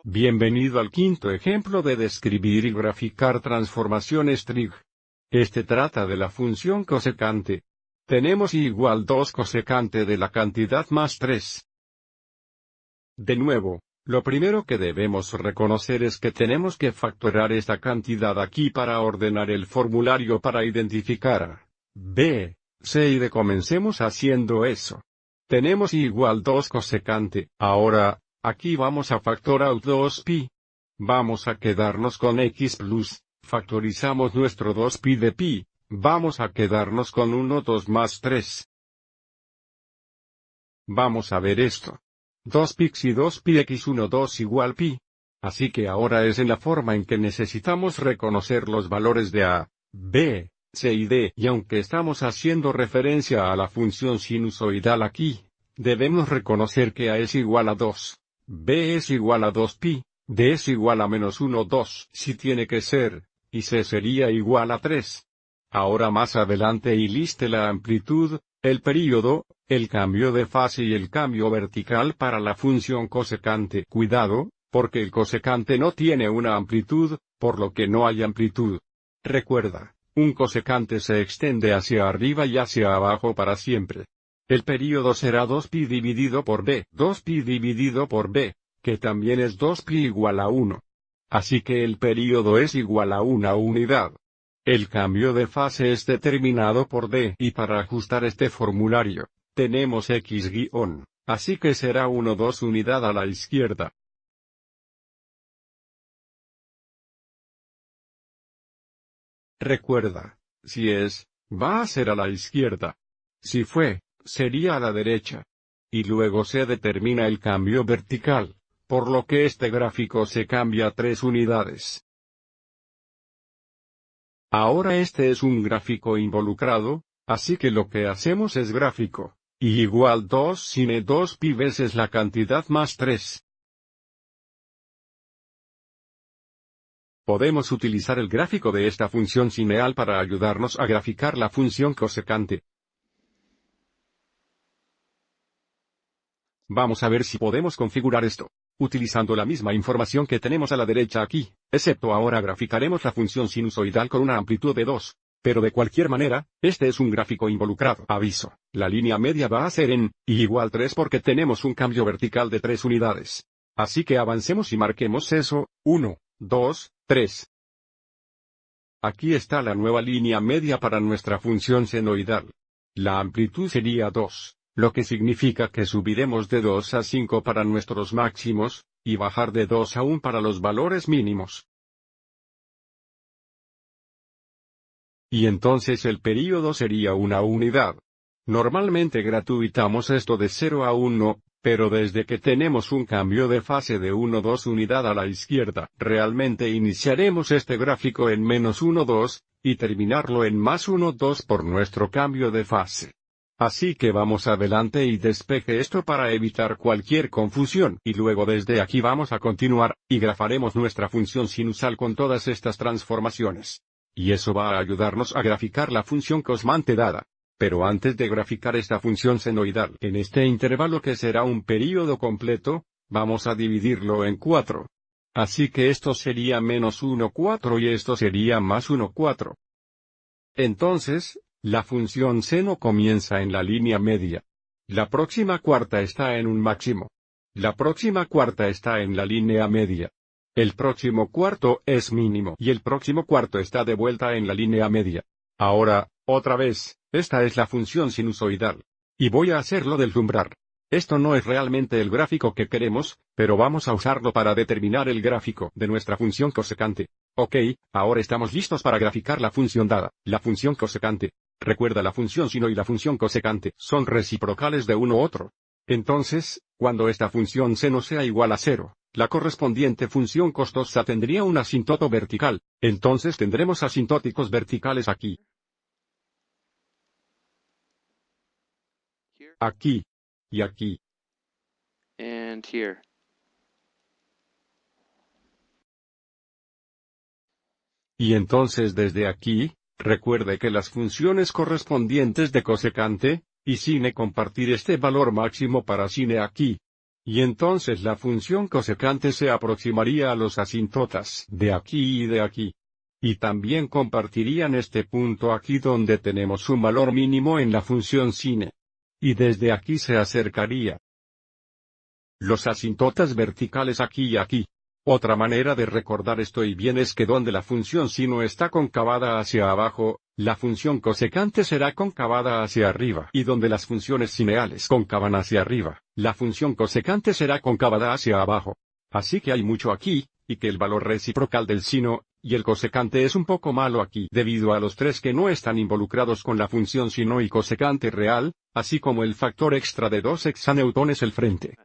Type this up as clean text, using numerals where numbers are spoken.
Bienvenido al quinto ejemplo de describir y graficar transformaciones trig. Este trata de la función cosecante. Tenemos y igual 2 cosecante de la cantidad más 3. De nuevo, lo primero que debemos reconocer es que tenemos que factorar esta cantidad aquí para ordenar el formulario para identificar a B, C y D. Comencemos haciendo eso. Tenemos y igual 2 cosecante. Ahora, aquí vamos a factorar 2pi. Vamos a quedarnos con x plus, factorizamos nuestro 2pi de pi, vamos a quedarnos con 1 2 más 3. Vamos a ver esto. 2px y 2πx 1 2 igual pi. Así que ahora es en la forma en que necesitamos reconocer los valores de a, b, c y d. Y aunque estamos haciendo referencia a la función sinusoidal aquí, debemos reconocer que a es igual a 2, b es igual a 2pi, d es igual a menos 1 2 si tiene que ser, y c sería igual a 3. Ahora más adelante y liste la amplitud, el período, el cambio de fase y el cambio vertical para la función cosecante. Cuidado, porque el cosecante no tiene una amplitud, por lo que no hay amplitud. Recuerda, un cosecante se extiende hacia arriba y hacia abajo para siempre. El período será 2pi dividido por b, 2pi dividido por b, que también es 2pi igual a 1. Así que el período es igual a una unidad. El cambio de fase es determinado por d, y para ajustar este formulario, tenemos x-, así que será 1 2 unidad a la izquierda. Recuerda, si es, va a ser a la izquierda. Si fue, sería a la derecha. Y luego se determina el cambio vertical, por lo que este gráfico se cambia 3 unidades. Ahora este es un gráfico involucrado, así que lo que hacemos es gráfico, y igual 2 sin 2pi veces la cantidad más 3. Podemos utilizar el gráfico de esta función sineal para ayudarnos a graficar la función cosecante. Vamos a ver si podemos configurar esto, utilizando la misma información que tenemos a la derecha aquí, excepto ahora graficaremos la función sinusoidal con una amplitud de 2. Pero de cualquier manera, este es un gráfico involucrado. Aviso, la línea media va a ser en, y igual 3 porque tenemos un cambio vertical de 3 unidades. Así que avancemos y marquemos eso, 1, 2, 3. Aquí está la nueva línea media para nuestra función senoidal. La amplitud sería 2. Lo que significa que subiremos de 2 a 5 para nuestros máximos, y bajar de 2 a 1 para los valores mínimos. Y entonces el período sería una unidad. Normalmente gratuitamos esto de 0 a 1, pero desde que tenemos un cambio de fase de 1 2 unidad a la izquierda, realmente iniciaremos este gráfico en menos 1 2, y terminarlo en más 1 2 por nuestro cambio de fase. Así que vamos adelante y despeje esto para evitar cualquier confusión. Y luego desde aquí vamos a continuar, y grafaremos nuestra función sinusal con todas estas transformaciones. Y eso va a ayudarnos a graficar la función cosmante dada. Pero antes de graficar esta función senoidal en este intervalo que será un período completo, vamos a dividirlo en 4. Así que esto sería menos 1 4 y esto sería más 1 4. Entonces, la función seno comienza en la línea media. La próxima cuarta está en un máximo. La próxima cuarta está en la línea media. El próximo cuarto es mínimo y el próximo cuarto está de vuelta en la línea media. Ahora, otra vez, esta es la función sinusoidal. Y voy a hacerlo deslumbrar. Esto no es realmente el gráfico que queremos, pero vamos a usarlo para determinar el gráfico de nuestra función cosecante. Ok, ahora estamos listos para graficar la función dada, la función cosecante. Recuerda, la función sino y la función cosecante son reciprocales de uno otro. Entonces, cuando esta función seno sea igual a 0, la correspondiente función costosa tendría un asintoto vertical, entonces tendremos asintóticos verticales aquí. Aquí. Y aquí. And here. Y entonces desde aquí, recuerde que las funciones correspondientes de cosecante y sine compartir este valor máximo para sine aquí. Y entonces la función cosecante se aproximaría a los asíntotas de aquí y de aquí. Y también compartirían este punto aquí donde tenemos un valor mínimo en la función sine. Y desde aquí se acercaría los asíntotas verticales aquí y aquí. Otra manera de recordar esto y bien es que donde la función sino está concavada hacia abajo, la función cosecante será concavada hacia arriba. Y donde las funciones sineales concavan hacia arriba, la función cosecante será concavada hacia abajo. Así que hay mucho aquí, y que el valor reciprocal del sino y el cosecante es un poco malo aquí debido a los tres que no están involucrados con la función sino y cosecante real, así como el factor extra de 2 hexaneutones el frente.